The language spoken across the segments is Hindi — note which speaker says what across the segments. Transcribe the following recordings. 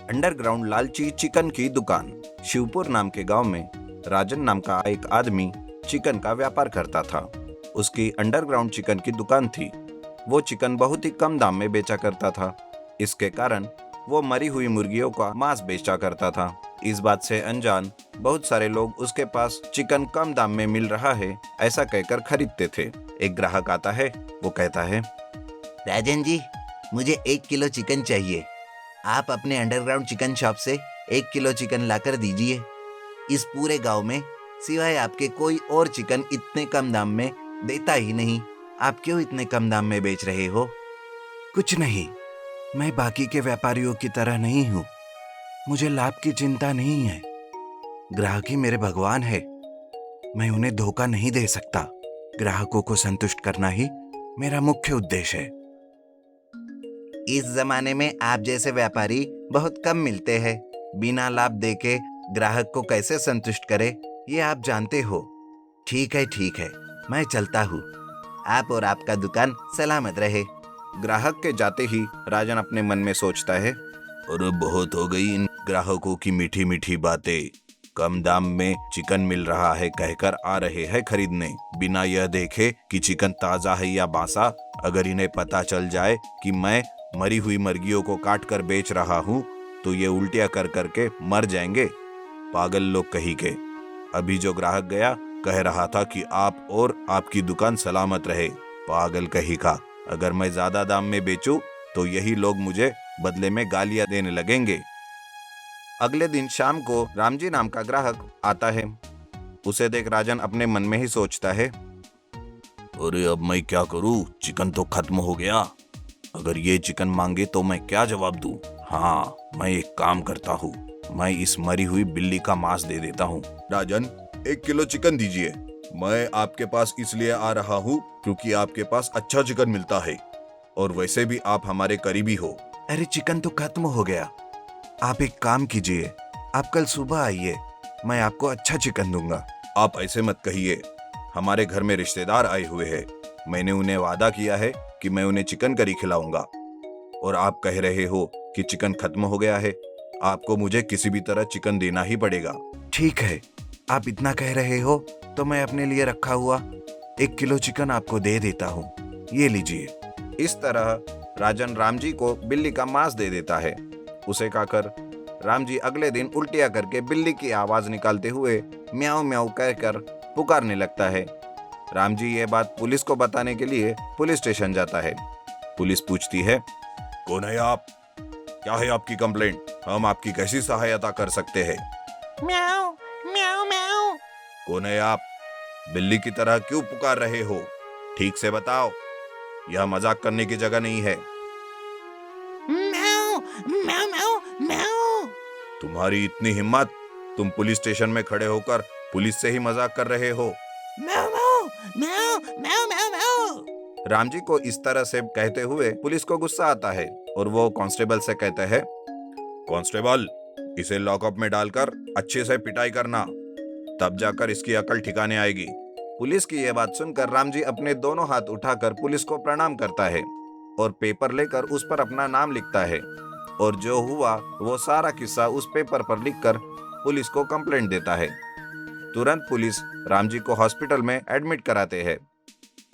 Speaker 1: अंडरग्राउंड लालची चिकन की दुकान। शिवपुर नाम के गांव में राजन नाम का एक आदमी चिकन का व्यापार करता था। उसकी अंडरग्राउंड चिकन की दुकान थी। वो चिकन बहुत ही कम दाम में बेचा करता था। इसके कारण वो मरी हुई मुर्गियों का मांस बेचा करता था। इस बात से अनजान बहुत सारे लोग उसके पास चिकन कम दाम में मिल रहा है ऐसा कहकर खरीदते थे। एक ग्राहक आता है। वो कहता है,
Speaker 2: राजन जी, मुझे 1 किलो चिकन चाहिए। आप अपने अंडरग्राउंड चिकन शॉप से 1 किलो चिकन लाकर दीजिए। इस पूरे गांव में सिवाय आपके कोई और चिकन इतने कम दाम में देता ही नहीं। आप क्यों इतने कम दाम में बेच रहे हो?
Speaker 3: कुछ नहीं, मैं बाकी के व्यापारियों की तरह नहीं हूँ। मुझे लाभ की चिंता नहीं है। ग्राहक ही मेरे भगवान है। मैं उन्हें धोखा नहीं दे सकता। ग्राहकों को संतुष्ट करना ही मेरा मुख्य उद्देश्य है।
Speaker 2: इस जमाने में आप जैसे व्यापारी बहुत कम मिलते हैं। बिना लाभ देके ग्राहक को कैसे संतुष्ट करे ये आप जानते हो। ठीक है, मैं चलता हूँ। आप और आपका दुकान सलामत रहे।
Speaker 1: ग्राहक के जाते ही राजन अपने मन में सोचता है, अरे बहुत हो गई इन ग्राहकों की मीठी मीठी बातें। कम दाम में चिकन मिल रहा है कहकर आ रहे हैं खरीदने, बिना यह देखे कि चिकन ताजा है या बासा। अगर इन्हें पता चल जाए कि मैं मरी हुई मुर्गियों को काट कर बेच रहा हूँ तो ये उल्टियां कर करके मर जाएंगे। पागल लोग कहीं के। अभी जो ग्राहक गया कह रहा था कि आप और आपकी दुकान सलामत रहे। पागल कहीं का। अगर मैं ज्यादा दाम में बेचूं तो यही लोग मुझे बदले में गालियां देने लगेंगे। अगले दिन शाम को रामजी नाम का ग्राहक आता है। उसे देख राजन अपने मन में ही सोचता है, अरे अब मैं क्या करूं, चिकन तो खत्म हो गया। अगर ये चिकन मांगे तो मैं क्या जवाब दूं? हाँ, मैं एक काम करता हूँ, मैं इस मरी हुई बिल्ली का मांस दे देता हूँ। राजन, 1 किलो चिकन दीजिए। मैं आपके पास इसलिए आ रहा हूँ क्योंकि आपके पास अच्छा चिकन मिलता है और वैसे भी आप हमारे करीबी हो।
Speaker 3: अरे चिकन तो खत्म हो गया। आप एक काम कीजिए, आप कल सुबह आइए, मैं आपको अच्छा चिकन दूंगा।
Speaker 1: आप ऐसे मत कहिए। हमारे घर में रिश्तेदार आए हुए हैं। मैंने उन्हें वादा किया है कि मैं उन्हें चिकन करी खिलाऊंगा और आप कह रहे हो कि चिकन खत्म हो गया है। आपको मुझे किसी भी तरह चिकन देना ही पड़ेगा।
Speaker 3: ठीक है, आप इतना कह रहे हो तो मैं अपने लिए रखा हुआ 1 किलो चिकन आपको दे देता हूँ। ये लीजिए।
Speaker 1: इस तरह राजन रामजी को बिल्ली का मांस दे देता है। उसे खाकर रामजी अगले दिन उल्टियां करके बिल्ली की आवाज निकालते हुए म्याऊं म्याऊं कहकर पुकारने लगता है। रामजी ये बात पुलिस को बताने के लिए पुलिस स्टेशन जाता है। पुलिस पूछती है, कौन है आप? क्या है आपकी कंप्लेंट? हम आपकी कैसी सहायता कर सकते हैं?
Speaker 4: म्याऊ म्याऊ म्याऊ।
Speaker 1: कौन है आप? बिल्ली की तरह क्यों पुकार रहे हो? ठीक से बताओ, यह मजाक करने की जगह नहीं है।
Speaker 4: म्याऊ म्याऊ म्याऊ म्याऊ।
Speaker 1: तुम्हारी इतनी हिम्मत, तुम पुलिस स्टेशन में खड़े होकर पुलिस से ही मजाक कर रहे हो?
Speaker 4: म्याऊ म्याऊ म्याऊ म्याऊ म्याऊ म्याऊ।
Speaker 1: रामजी को इस तरह से कहते हुए पुलिस को गुस्सा आता है और वो कांस्टेबल से कहते हैं, कांस्टेबल, इसे लॉकअप में डालकर अच्छे से पिटाई करना, तब जाकर इसकी अकल ठिकाने आएगी। पुलिस की यह बात सुनकर रामजी अपने दोनों हाथ उठाकर पुलिस को प्रणाम करता है और पेपर लेकर उस पर अपना नाम लिखता है और जो हुआ वो सारा किस्सा उस पेपर पर लिखकर पुलिस को कंप्लेंट देता है। तुरंत पुलिस रामजी को हॉस्पिटल में एडमिट कराते हैं।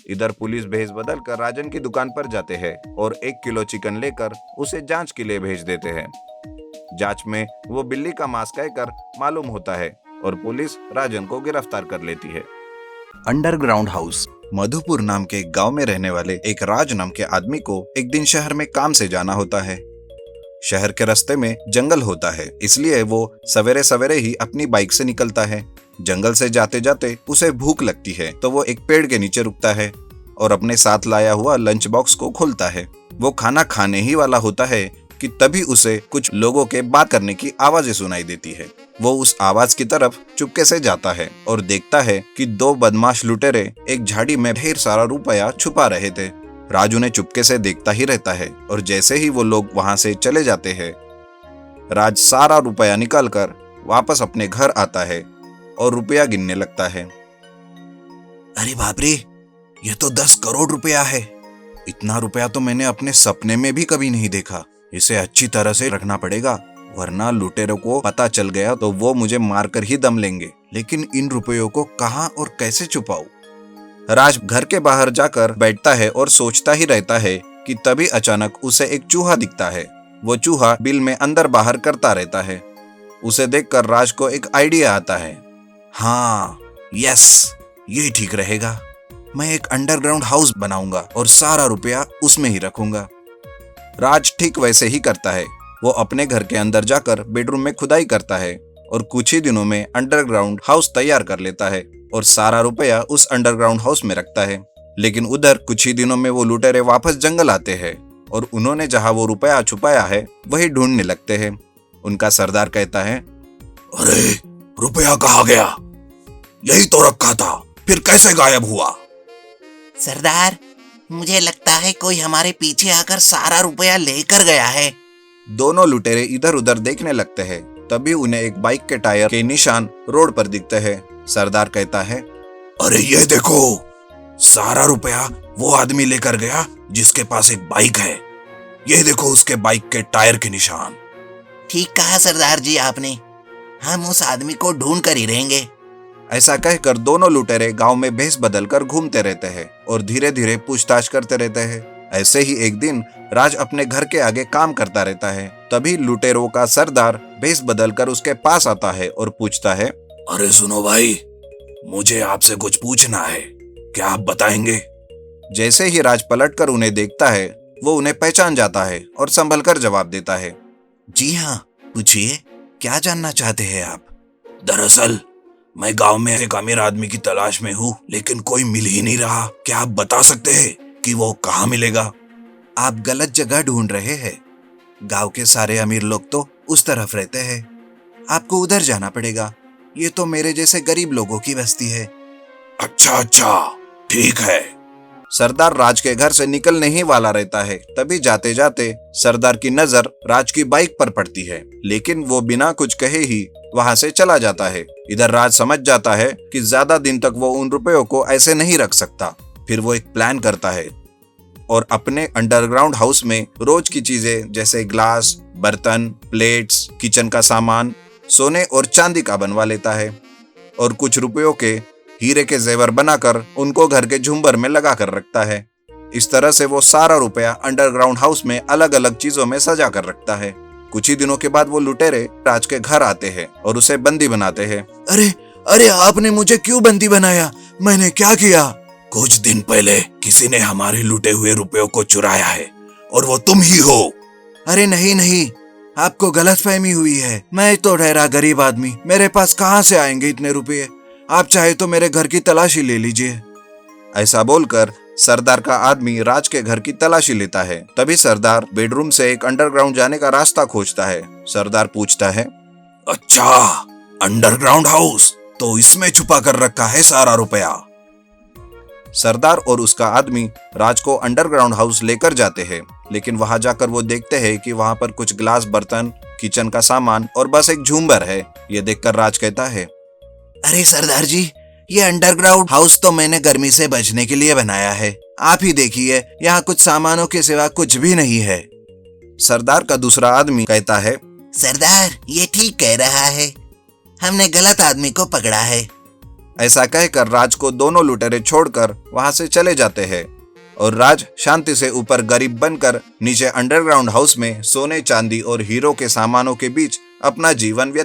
Speaker 1: इधर पुलिस भेस बदल कर राजन की दुकान पर जाते हैं और 1 किलो चिकन लेकर उसे जांच के लिए भेज देते हैं। जांच में वो बिल्ली का मांस कहकर मालूम होता है और पुलिस राजन को गिरफ्तार कर लेती है। Underground house. मधुपुर नाम के एक गांव में रहने वाले एक राज नाम के आदमी को एक दिन शहर में काम से जाना होता है। शहर के रास्ते में जंगल होता है, इसलिए वो सवेरे सवेरे ही अपनी बाइक से निकलता है। जंगल से जाते जाते उसे भूख लगती है तो वो एक पेड़ के नीचे रुकता है और अपने साथ लाया हुआ लंच बॉक्स को खोलता है। वो खाना खाने ही वाला होता है कि तभी उसे कुछ लोगों के बात करने की आवाजें सुनाई देती है। वो उस आवाज की तरफ चुपके से जाता है और देखता है कि 2 बदमाश लुटेरे एक झाड़ी में ढेर सारा रुपया छुपा रहे थे। राजू ने चुपके से देखता ही रहता है और जैसे ही वो लोग वहां से चले जाते हैं, राज सारा रुपया निकालकर वापस अपने घर आता है और रुपया गिनने लगता है।
Speaker 3: अरे बाप रे, ये तो 10 करोड़ रुपया है। इतना रुपया तो मैंने अपने सपने में भी कभी नहीं देखा। इसे अच्छी तरह से रखना पड़ेगा वरना लुटेरों को पता चल गया तो वो मुझे मारकर ही दम लेंगे। लेकिन इन रुपयों को कहाँ और कैसे छुपाऊं?
Speaker 1: राज घर के बाहर जाकर बैठता है और सोचता ही रहता है कि तभी अचानक उसे एक चूहा दिखता है। वो चूहा बिल में अंदर बाहर करता रहता है। उसे देखकर राज को एक आइडिया आता है।
Speaker 3: हाँ, यस, ये ठीक रहेगा। मैं एक अंडरग्राउंड हाउस बनाऊंगा और सारा रुपया उसमें ही रखूंगा।
Speaker 1: राज ठीक वैसे ही करता है। वो अपने घर के अंदर जाकर बेडरूम में खुदाई करता है और कुछ ही दिनों में अंडरग्राउंड हाउस तैयार कर लेता है और सारा रुपया उस अंडरग्राउंड हाउस में रखता है। लेकिन उधर कुछ ही दिनों में वो लुटेरे वापस जंगल आते हैं और उन्होंने जहां वो रुपया छुपाया है वही ढूंढने लगते हैं। उनका सरदार कहता है,
Speaker 3: अरे, रुपया कहाँ गया? यही तो रखा था, फिर कैसे गायब हुआ?
Speaker 2: सरदार, मुझे लगता है कोई हमारे पीछे आकर सारा रुपया लेकर गया है।
Speaker 1: दोनों लुटेरे इधर उधर देखने लगते हैं। तभी उन्हें एक बाइक के टायर के निशान रोड पर दिखते हैं। सरदार कहता है,
Speaker 3: अरे ये देखो, सारा रुपया वो आदमी लेकर गया जिसके पास एक बाइक है। ये देखो उसके बाइक के टायर के निशान।
Speaker 2: ठीक कहा सरदार जी आपने। हम उस आदमी को ढूंढ कर ही रहेंगे।
Speaker 1: ऐसा कहकर दोनों लुटेरे गांव में भेस बदलकर घूमते रहते हैं और धीरे धीरे पूछताछ करते रहते हैं। ऐसे ही एक दिन राज अपने घर के आगे काम करता रहता है। तभी लुटेरों का सरदार भेस बदलकर उसके पास आता है और पूछता है,
Speaker 3: अरे सुनो भाई, मुझे आपसे कुछ पूछना है, क्या आप बताएंगे?
Speaker 1: जैसे ही राज पलटकर उन्हें देखता है वो उन्हें पहचान जाता है और संभलकर जवाब देता है,
Speaker 3: जी हाँ, पूछिए, क्या जानना चाहते हैं आप? दरअसल मैं गांव में एक अमीर आदमी की तलाश में हूँ, लेकिन कोई मिल ही नहीं रहा। क्या आप बता सकते हैं कि वो कहाँ मिलेगा? आप गलत जगह ढूंढ रहे हैं। गांव के सारे अमीर लोग तो उस तरफ रहते हैं। आपको उधर जाना पड़ेगा। ये तो मेरे जैसे गरीब लोगों की बस्ती है। अच्छा अच्छा, ठीक है।
Speaker 1: सरदार राज के घर से निकलने ही वाला रहता है। तभी जाते जाते सरदार की नजर राज की बाइक पर पड़ती है, लेकिन वो बिना कुछ कहे ही वहां से चला जाता है। इधर राज समझ जाता है कि ज्यादा दिन तक वो उन रुपयों को ऐसे नहीं रख सकता। फिर वो एक प्लान करता है और अपने अंडरग्राउंड हाउस में रोज की चीजें जैसे ग्लास, बर्तन, प्लेट्स, किचन का सामान सोने और चांदी का बनवा लेता है और कुछ रुपयों के हीरे के जेवर बनाकर उनको घर के झुंबर में लगा कर रखता है। इस तरह से वो सारा रुपया अंडरग्राउंड हाउस में अलग अलग चीजों में सजा कर रखता है। कुछ ही दिनों के बाद वो लुटेरे राज के घर आते हैं और उसे बंदी बनाते हैं।
Speaker 3: अरे अरे, आपने मुझे क्यों बंदी बनाया? मैंने क्या किया? कुछ दिन पहले किसी ने हमारे लूटे हुए रुपयों को चुराया है और वो तुम ही हो। अरे नहीं नहीं, आपको गलतफहमी हुई है। मैं तो ठहरा गरीब आदमी, मेरे पास कहाँ से आएंगे इतने रुपये? आप चाहे तो मेरे घर की तलाशी ले लीजिए।
Speaker 1: ऐसा बोलकर सरदार का आदमी राज के घर की तलाशी लेता है। तभी सरदार बेडरूम से एक अंडरग्राउंड जाने का रास्ता खोजता है। सरदार पूछता है,
Speaker 3: अच्छा, अंडरग्राउंड हाउस, तो इसमें छुपा कर रखा है सारा रुपया।
Speaker 1: सरदार और उसका आदमी राज को अंडरग्राउंड हाउस लेकर जाते हैं, लेकिन वहां जाकर वो देखते हैं कि वहां पर कुछ ग्लास, बर्तन, किचन का सामान और बस एक झूमर है। ये देखकर राज कहता है,
Speaker 3: अरे सरदार जी, ये अंडरग्राउंड हाउस तो मैंने गर्मी से बचने के लिए बनाया है। आप ही देखिए, यहाँ कुछ सामानों के सिवा कुछ भी नहीं है।
Speaker 1: सरदार का दूसरा आदमी कहता है,
Speaker 2: सरदार, ये ठीक कह रहा है। हमने गलत आदमी को पकड़ा है।
Speaker 1: ऐसा कहकर राज को दोनों लुटेरे छोड़कर वहां से चले जाते हैं और राज शांति से ऊपर गरीब बनकर नीचे अंडरग्राउंड हाउस में सोने, चांदी और हीरो के सामानों के बीच अपना जीवन व्यतीत